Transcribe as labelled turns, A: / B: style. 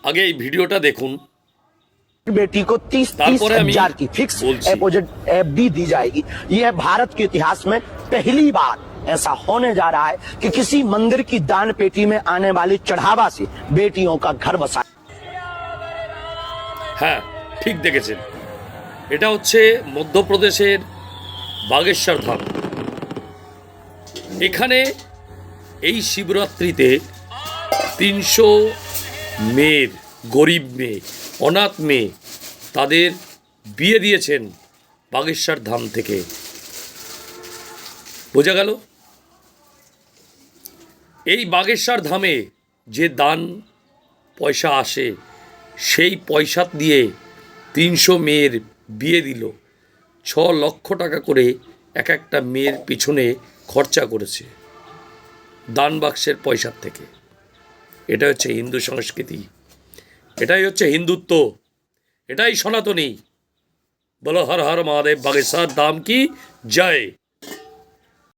A: আগে এই ভিডিওটা দেখুন,
B: बेटी को 30,000 की फिक्स डिपॉजिट FD दी जाएगी। यह भारत के इतिहास में पहली बार ऐसा होने जा रहा है कि किसी मंदिर की दान पेटी में आने वाली चढ़ावा से बेटियों का घर बसा।
A: হ্যাঁ, ঠিক দেখেছেন। এটা হচ্ছে মধ্যপ্রদেশের বাগেশ্বর ধাম। এখানে এই শিবরাত্রিতে 300 মেয়ের, গরিব মেয়ে, অনাথ মেয়ে, তাদের বিয়ে দিয়েছেন বাগেশ্বর ধাম থেকে। বোঝা গেল? এই বাগেশ্বর ধামে যে দান পয়সা আসে, সেই পয়সা দিয়ে 300 মেয়ের বিয়ে দিল। 6 লক্ষ টাকা করে এক একটা মেয়ের পিছনে খরচা করেছে দান বাক্সের পয়সার থেকে। এটা হচ্ছে হিন্দু সংস্কৃতি, এটাই হচ্ছে হিন্দুত্ব, এটাই সনাতনী। বলো হর হর মহাদেব, বাগেশ্বর ধাম কি জয়।